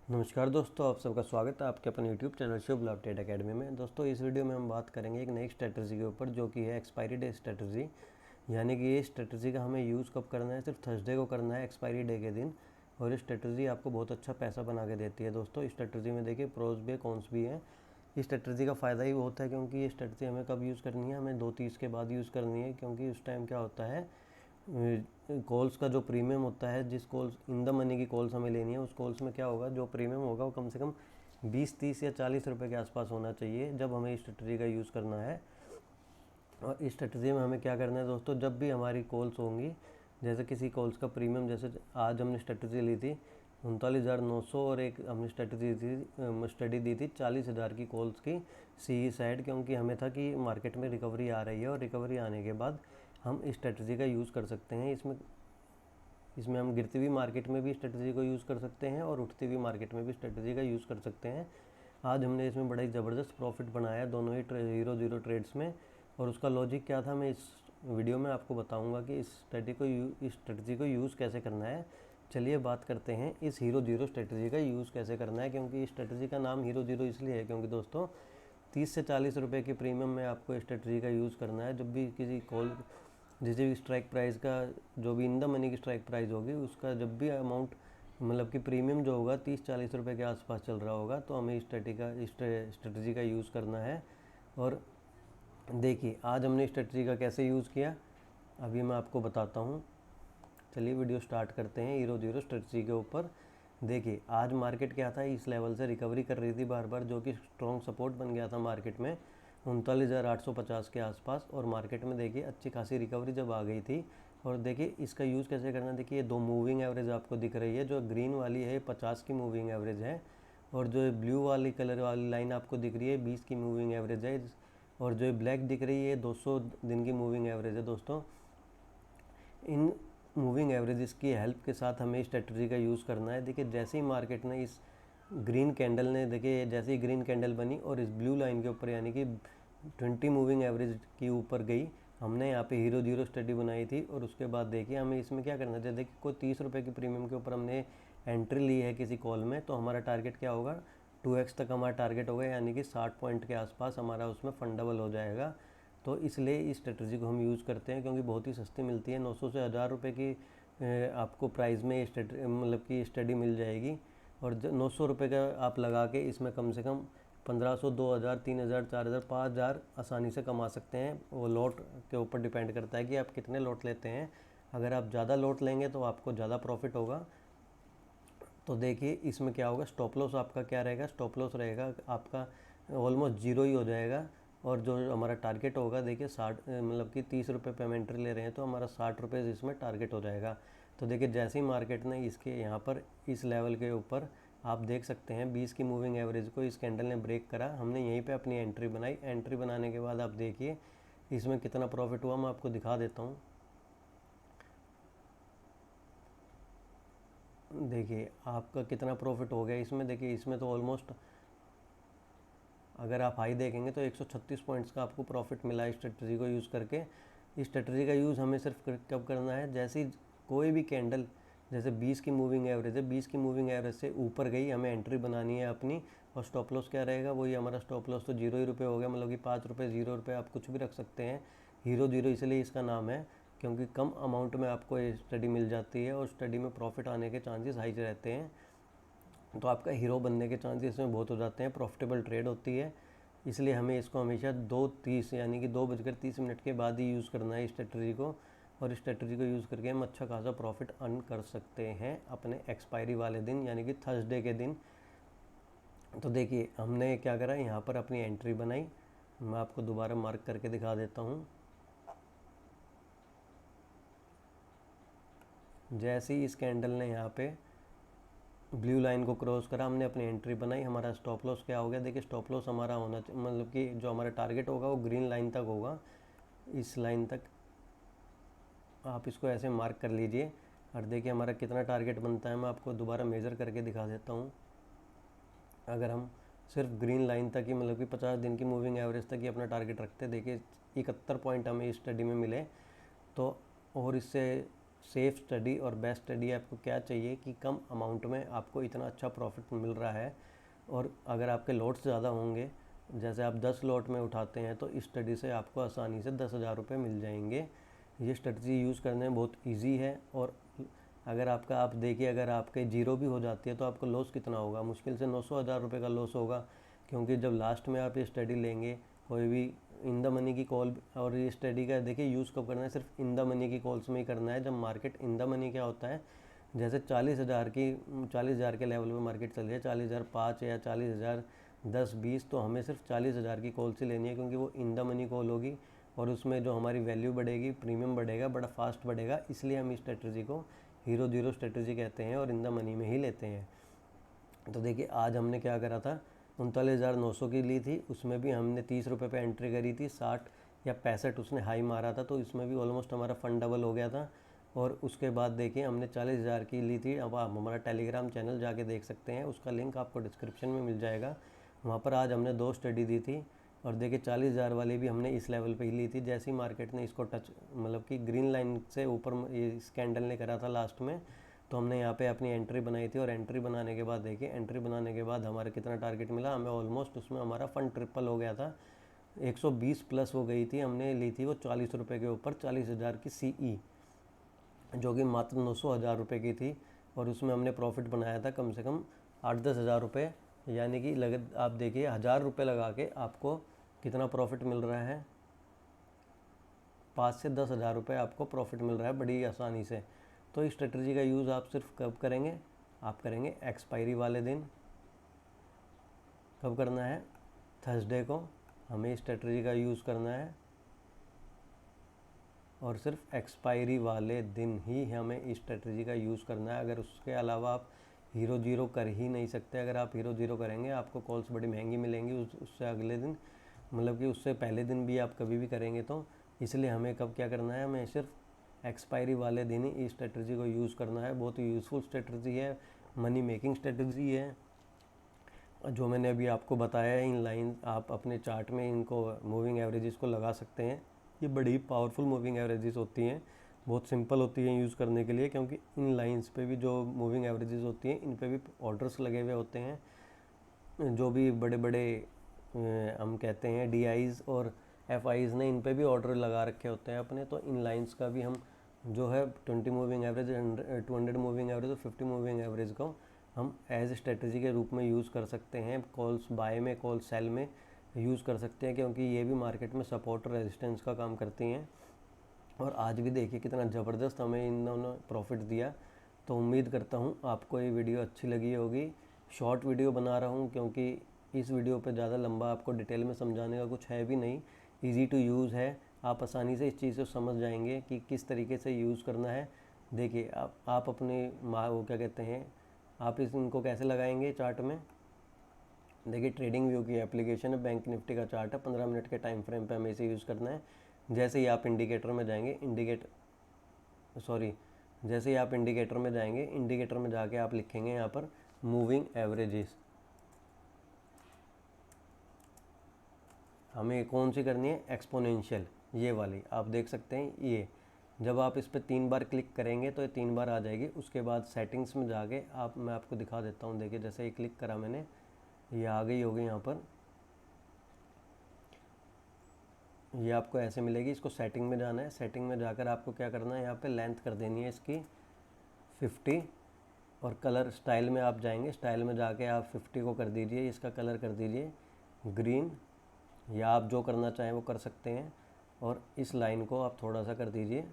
नमस्कार दोस्तों, आप सबका स्वागत है आपके अपने यूट्यूब चैनल शुभ लाभ ट्रेड अकेडमी में। दोस्तों, इस वीडियो में हम बात करेंगे एक नई स्ट्रेटजी के ऊपर जो कि है एक्सपायरी डे स्ट्रेटजी। यानी कि ये स्ट्रेटजी का हमें यूज़ कब करना है, सिर्फ थर्सडे को करना है, एक्सपायरी डे के दिन। और ये स्ट्रेटजी आपको बहुत अच्छा पैसा बना के देती है। दोस्तों, इस स्ट्रेटजी में देखिए प्रोज भी है, कॉन्स भी हैं। इस स्ट्रेटजी का फ़ायदा ही होता है क्योंकि ये स्ट्रेटजी हमें कब यूज़ करनी है, हमें 2:30 के बाद यूज़ करनी है। क्योंकि उस टाइम क्या होता है, कॉल्स का जो प्रीमियम होता है, जिस कॉल्स इन द मनी की कॉल्स हमें लेनी है, उस कॉल्स में क्या होगा, जो प्रीमियम होगा वो कम से कम 20, 30 या 40 रुपये के आसपास होना चाहिए जब हमें इस स्ट्रेटजी का यूज़ करना है। और इस स्ट्रेटजी में हमें क्या करना है दोस्तों, जब भी हमारी कॉल्स होंगी, जैसे किसी कॉल्स का प्रीमियम, जैसे आज हमने स्ट्रेटजी ली थी 39,900 और एक हमने स्टडी दी थी 40,000 की कॉल्स की सी साइड, क्योंकि हमें था कि मार्केट में रिकवरी आ रही है और रिकवरी आने के बाद हम इस स्ट्रेटजी का यूज़ कर सकते हैं। इसमें हम गिरती हुई मार्केट में भी स्ट्रेटजी को यूज़ कर सकते हैं और उठती हुई मार्केट में भी स्ट्रेटजी का यूज़ कर सकते हैं। आज हमने इसमें बड़ा ही ज़बरदस्त प्रॉफिट बनाया दोनों ही 0-0 ट्रेड्स में। और उसका लॉजिक क्या था, मैं इस वीडियो में आपको बताऊंगा कि इस स्ट्रेटजी को यूज़ कैसे करना है। चलिए बात करते हैं इस 0-0 स्ट्रेटजी का यूज़ कैसे करना है। क्योंकि इस स्ट्रेटजी का नाम 0-0 इसलिए है क्योंकि दोस्तों 30 से 40 रुपये के प्रीमियम में आपको स्ट्रेटजी का यूज़ करना है। जब भी किसी कॉल, जिस भी स्ट्राइक प्राइस का, जो भी इन द मनी की स्ट्राइक प्राइस होगी, उसका जब भी अमाउंट, मतलब कि प्रीमियम जो होगा 30-40 रुपये के आसपास चल रहा होगा, तो हमें स्ट्रेटजी का यूज़ करना है। और देखिए आज हमने स्ट्रेटजी का कैसे यूज़ किया, अभी मैं आपको बताता हूँ। चलिए वीडियो स्टार्ट करते हैं 0-0 स्ट्रेटजी के ऊपर। देखिए आज मार्केट क्या था, इस लेवल से रिकवरी कर रही थी बार बार, जो कि स्ट्रॉन्ग सपोर्ट बन गया था मार्केट में 39,850 के आसपास। और मार्केट में देखिए अच्छी खासी रिकवरी जब आ गई थी। और देखिए इसका यूज़ कैसे करना है, देखिए दो मूविंग एवरेज आपको दिख रही है। जो ग्रीन वाली है 50 की मूविंग एवरेज है, और जो ब्लू वाली कलर वाली लाइन आपको दिख रही है 20 की मूविंग एवरेज है, और जो ब्लैक दिख रही है 200 दिन की मूविंग एवरेज है। दोस्तों, इन मूविंग एवरेजेस की हेल्प के साथ हमें स्ट्रेटजी का यूज़ करना है। देखिए जैसे ही मार्केट ने इस ग्रीन कैंडल ने, देखिए जैसे ही ग्रीन कैंडल बनी और इस ब्लू लाइन के ऊपर यानी कि 20 मूविंग एवरेज के ऊपर गई, हमने यहाँ पे 0-0 स्टडी बनाई थी। और उसके बाद देखिए हमें इसमें क्या करना चाहिए, देखिए कोई 30 रुपये की प्रीमियम के ऊपर हमने एंट्री ली है किसी कॉल में, तो हमारा टारगेट क्या होगा, 2x तक हमारा टारगेट होगा, यानी कि 60 पॉइंट के आसपास हमारा उसमें फंड डबल हो जाएगा। तो इसलिए इस स्ट्रेटजी को हम यूज़ करते हैं क्योंकि बहुत ही सस्ती मिलती है। 900 से 1000 रुपये की आपको प्राइस में मतलब कि स्टडी मिल जाएगी। और 900 रुपये का आप लगा के इसमें कम से कम 1500, 2000, 3000, 4000, 5000 आसानी से कमा सकते हैं। वो लॉट के ऊपर डिपेंड करता है कि आप कितने लॉट लेते हैं। अगर आप ज़्यादा लॉट लेंगे तो आपको ज़्यादा प्रॉफिट होगा। तो देखिए इसमें क्या होगा, स्टॉप लॉस आपका क्या रहेगा, स्टॉप लॉस रहेगा आपका ऑलमोस्ट जीरो ही हो जाएगा। और जो हमारा टारगेट होगा, देखिए 60, मतलब कि 30 रुपये पे हम एंट्री ले रहे हैं तो हमारा 60 रुपये इसमें टारगेट हो जाएगा। तो देखिए जैसे ही मार्केट ने इसके यहाँ पर इस लेवल के ऊपर आप देख सकते हैं 20 की मूविंग एवरेज को इस कैंडल ने ब्रेक करा, हमने यहीं पे अपनी एंट्री बनाई। एंट्री बनाने के बाद आप देखिए इसमें कितना प्रॉफिट हुआ, मैं आपको दिखा देता हूँ। देखिए आपका कितना प्रॉफिट हो गया इसमें। देखिए इसमें तो ऑलमोस्ट, अगर आप हाई देखेंगे तो 136 पॉइंट्स का आपको प्रॉफिट मिला है स्ट्रेटजी को यूज़ करके। इस स्ट्रेटजी का यूज़ हमें सिर्फ कब करना है, जैसे ही कोई भी कैंडल, जैसे 20 की मूविंग एवरेज है, 20 की मूविंग एवरेज से ऊपर गई, हमें एंट्री बनानी है अपनी। और स्टॉप लॉस क्या रहेगा, वही हमारा स्टॉप लॉस तो 0 ही रुपये हो गया, मतलब कि 5 रुपये, 0 रुपये आप कुछ भी रख सकते हैं। 0-0 इसलिए इसका नाम है क्योंकि कम अमाउंट में आपको ये स्टडी मिल जाती है और स्टडी में प्रॉफिट आने के चांसेस हाई रहते हैं। तो आपका हीरो बनने के चांसेस इसमें बहुत हो जाते हैं, प्रॉफिटेबल ट्रेड होती है। इसलिए हमें इसको हमेशा 2:30 यानी कि 2:30 के बाद ही यूज़ करना है इस स्ट्रेटजी को। और इस स्ट्रेटजी को यूज़ करके हम अच्छा खासा प्रॉफिट अर्न कर सकते हैं अपने एक्सपायरी वाले दिन, यानी कि थर्सडे के दिन। तो देखिए हमने क्या करा, यहाँ पर अपनी एंट्री बनाई। मैं आपको दोबारा मार्क करके दिखा देता हूँ। जैसे ही इस कैंडल ने यहाँ पे ब्लू लाइन को क्रॉस करा, हमने अपनी एंट्री बनाई। हमारा स्टॉप लॉस क्या हो गया, देखिए स्टॉप लॉस हमारा होना चाहिए, मतलब कि जो हमारा टारगेट होगा वो ग्रीन लाइन तक होगा, इस लाइन तक आप इसको ऐसे मार्क कर लीजिए। और देखिए हमारा कितना टारगेट बनता है, मैं आपको दोबारा मेज़र करके दिखा देता हूँ। अगर हम सिर्फ ग्रीन लाइन तक ही, मतलब कि 50 दिन की मूविंग एवरेज तक ही अपना टारगेट रखते हैं, देखिए 71 पॉइंट हमें इस स्टडी में मिले। तो और इससे सेफ स्टडी और बेस्ट स्टडी आपको क्या चाहिए कि कम अमाउंट में आपको इतना अच्छा प्रॉफिट मिल रहा है। और अगर आपके लॉट्स ज़्यादा होंगे, जैसे आप 10 लॉट में उठाते हैं, तो इस स्टडी से आपको आसानी से 10,000 रुपये मिल जाएंगे। ये स्ट्रेटजी यूज़ करने में बहुत ईजी है। और अगर आपका, आप देखिए, अगर आपके जीरो भी हो जाती है तो आपको लॉस कितना होगा, मुश्किल से 900,000 रुपये का लॉस होगा। क्योंकि जब लास्ट में आप ये स्टडी लेंगे, कोई भी इन द मनी की कॉल, और ये स्टडी का देखिए यूज़ कब करना है, सिर्फ इन द मनी की कॉल्स में ही करना है। जब मार्केट, इन द मनी क्या होता है, जैसे 40,000 के लेवल पे मार्केट चल रही है, 40,005 या 40,000 10 20, तो हमें सिर्फ 40,000 की कॉल से लेनी है, क्योंकि वो इन द मनी कॉल होगी और उसमें जो हमारी वैल्यू बढ़ेगी, प्रीमियम बढ़ेगा, बड़ा फास्ट बढ़ेगा। इसलिए हम इस स्ट्रेटजी को हीरो जीरो स्ट्रेटजी कहते हैं और इन द मनी में ही लेते हैं। तो देखिए आज हमने क्या करा था, 39,900 की ली थी, उसमें भी हमने 30 रुपये पे एंट्री करी थी, 60 या 65 उसने हाई मारा था, तो इसमें भी ऑलमोस्ट हमारा फंड डबल हो गया था। और उसके बाद देखिए हमने 40,000 की ली थी। अब आप हमारा टेलीग्राम चैनल जाके देख सकते हैं, उसका लिंक आपको डिस्क्रिप्शन में मिल जाएगा। वहाँ पर आज हमने 2 स्टडी दी थी। और देखिए 40,000 वाली भी हमने इस लेवल पे ही ली थी। जैसे ही मार्केट ने इसको टच, मतलब कि ग्रीन लाइन से ऊपर ये इस कैंडल ने करा था लास्ट में, तो हमने यहाँ पे अपनी एंट्री बनाई थी। और एंट्री बनाने के बाद देखिए, एंट्री बनाने के बाद हमारा कितना टारगेट मिला हमें, ऑलमोस्ट उसमें हमारा फंड ट्रिपल हो गया था। 120 प्लस हो गई थी। हमने ली थी वो 40 रुपये के ऊपर 40,000 की CE, जो कि मात्र 900,000 रुपये की थी। और उसमें हमने प्रॉफिट बनाया था कम से कम 8-10 हज़ार रुपये। यानी कि आप देखिए 1,000 रुपये लगा के आपको कितना प्रॉफिट मिल रहा है, 5 से 10 हज़ार रुपये आपको प्रॉफिट मिल रहा है बड़ी आसानी से। तो इस स्ट्रेटजी का यूज़ आप सिर्फ कब करेंगे, आप करेंगे एक्सपायरी वाले दिन। कब करना है, थर्सडे को हमें इस स्ट्रेटजी का यूज़ करना है। और सिर्फ एक्सपायरी वाले दिन ही हमें इस स्ट्रेटजी का यूज़ करना है। अगर उसके अलावा आप हीरो जीरो कर ही नहीं सकते। अगर आप हीरो जीरो करेंगे आपको कॉल्स बड़ी महंगी मिलेंगी, उससे अगले दिन, मतलब कि उससे पहले दिन भी आप कभी भी करेंगे तो। इसलिए हमें कब क्या करना है, हमें सिर्फ एक्सपायरी वाले दिन ही इस स्ट्रेटजी को यूज़ करना है। बहुत ही यूज़फुल स्ट्रेटजी है, मनी मेकिंग स्ट्रेटजी है। जो मैंने अभी आपको बताया है, इन लाइन आप अपने चार्ट में इनको मूविंग एवरेजेस को लगा सकते हैं। ये बड़ी पावरफुल मूविंग एवरेजेस होती हैं, बहुत सिंपल होती हैं यूज़ करने के लिए, क्योंकि इन लाइंस पे भी जो मूविंग एवरेजेस होती हैं इन पे भी ऑर्डर्स लगे हुए होते हैं। जो भी बड़े बड़े हम कहते हैं DIs और FIs ने, इन पे भी ऑर्डर लगा रखे होते हैं अपने। तो इन लाइंस का भी हम जो है 20 मूविंग एवरेज, 200 मूविंग एवरेज और 50 मूविंग एवरेज को हम एज स्ट्रेटजी के रूप में यूज़ कर सकते हैं। कॉल्स बाय में, कॉल सेल में यूज़ कर सकते हैं, क्योंकि ये भी मार्केट में सपोर्ट और रेजिस्टेंस का काम करती हैं। और आज भी देखिए कितना ज़बरदस्त हमें इन्होंने प्रॉफिट दिया। तो उम्मीद करता हूँ आपको ये वीडियो अच्छी लगी होगी। शॉर्ट वीडियो बना रहा हूँ क्योंकि इस वीडियो पे ज़्यादा लंबा आपको डिटेल में समझाने का कुछ है भी नहीं, ईजी टू यूज़ है। आप आसानी से इस चीज़ को समझ जाएंगे कि किस तरीके से यूज़ करना है। देखिए आप अपने वो क्या कहते हैं, आप इनको कैसे लगाएंगे चार्ट में। देखिए ट्रेडिंग व्यू की एप्लीकेशन है, बैंक निफ्टी का चार्ट है, 15 मिनट के टाइम फ्रेम पे हमें इसे यूज़ करना है। जैसे ही आप इंडिकेटर में जाएंगे, जैसे ही आप इंडिकेटर में जाएंगे, इंडिकेटर में जाके आप लिखेंगे यहाँ पर मूविंग एवरेजेस। हमें कौन सी करनी है, एक्सपोनेंशियल, ये वाली आप देख सकते हैं। ये जब आप इस पर 3 बार क्लिक करेंगे तो ये 3 बार आ जाएगी। उसके बाद सेटिंग्स में जाके मैं आपको दिखा देता हूँ। देखिए जैसे ही क्लिक करा मैंने, ये आ गई होगी यहाँ पर, ये आपको ऐसे मिलेगी। इसको सेटिंग में जाना है। सेटिंग में जाकर आपको क्या करना है, यहाँ पे लेंथ कर देनी है इसकी 50। और कलर स्टाइल में आप जाएंगे, स्टाइल में जाके आप 50 को कर दीजिए, इसका कलर कर दीजिए ग्रीन, या आप जो करना चाहें वो कर सकते हैं। और इस लाइन को आप थोड़ा सा कर दीजिए,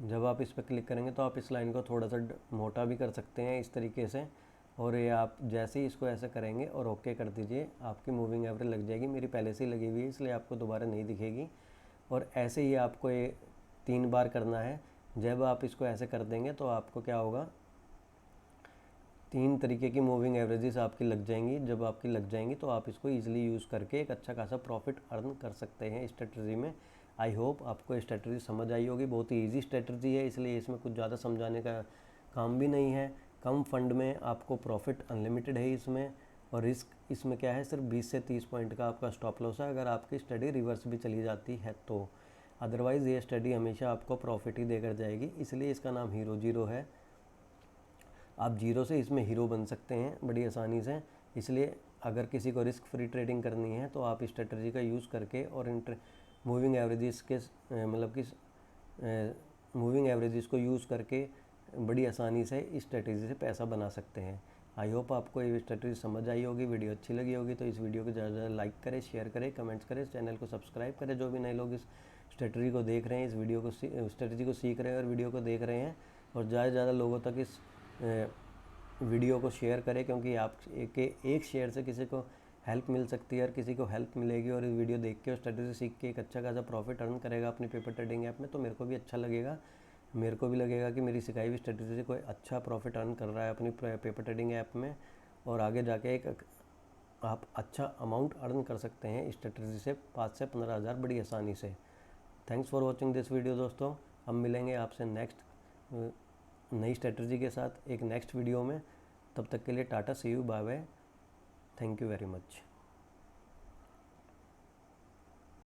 जब आप इस पर क्लिक करेंगे तो आप इस लाइन को थोड़ा सा मोटा भी कर सकते हैं इस तरीके से। और ये आप जैसे ही इसको ऐसे करेंगे और ओके कर दीजिए, आपकी मूविंग एवरेज लग जाएगी। मेरी पहले से ही लगी हुई है इसलिए आपको दोबारा नहीं दिखेगी। और ऐसे ही आपको ये 3 बार करना है। जब आप इसको ऐसे कर देंगे तो आपको क्या होगा, 3 तरीके की मूविंग एवरेजेस आपकी लग जाएंगी। जब आपकी लग जाएंगी तो आप इसको ईजिली यूज़ करके एक अच्छा खासा प्रॉफिट अर्न कर सकते हैं इस स्ट्रेटजी में। आई होप आपको ये स्ट्रेटजी समझ आई होगी। बहुत ही ईजी स्ट्रेटजी है, इसलिए इसमें कुछ ज़्यादा समझाने का काम भी नहीं है। कम फंड में आपको प्रॉफिट अनलिमिटेड है इसमें। और रिस्क इसमें क्या है, सिर्फ 20 से 30 पॉइंट का आपका स्टॉप लॉस है अगर आपकी स्टडी रिवर्स भी चली जाती है तो। अदरवाइज़ ये स्टडी हमेशा आपको प्रॉफिट ही देकर जाएगी, इसलिए इसका नाम हीरो जीरो है। आप जीरो से इसमें हीरो बन सकते हैं बड़ी आसानी से। इसलिए अगर किसी को रिस्क फ्री ट्रेडिंग करनी है तो आप इस स्ट्रेटजी का यूज़ करके और मूविंग एवरेजेस के मतलब कि मूविंग एवरेजेस को यूज़ करके बड़ी आसानी से इस स्ट्रेटजी से पैसा बना सकते हैं। आई होप आपको ये स्ट्रेटजी समझ आई होगी, वीडियो अच्छी लगी होगी तो इस वीडियो को ज़्यादा ज़्यादा लाइक करें, शेयर करें, कमेंट्स करें, चैनल को सब्सक्राइब करें। जो भी नए लोग इस स्ट्रेटजी को देख रहे हैं, इस वीडियो को स्ट्रेटजी को सीख रहे हैं और वीडियो को देख रहे हैं, और ज़्यादा से ज़्यादा लोगों तक इस वीडियो को शेयर करें, क्योंकि आप एक शेयर से किसी को हेल्प मिल सकती है और किसी को हेल्प मिलेगी और वीडियो देख के और स्ट्रेटजी सीख के एक अच्छा खासा प्रॉफिट अर्न करेगा अपनी पेपर ट्रेडिंग ऐप में, तो मेरे को भी अच्छा लगेगा। मेरे को भी लगेगा कि मेरी सिखाई हुई स्ट्रेटजी से कोई अच्छा प्रॉफिट अर्न कर रहा है अपनी पेपर ट्रेडिंग ऐप में, और आगे जाके एक आप अच्छा अमाउंट अर्न कर सकते हैं इस स्ट्रेटजी से 5 से 15 हज़ार बड़ी आसानी से। Thanks for watching this video दोस्तों। हम मिलेंगे आपसे नेक्स्ट नई स्ट्रेटजी के साथ एक नेक्स्ट वीडियो में। तब तक के लिए tata, see you, bye bye, thank you very much.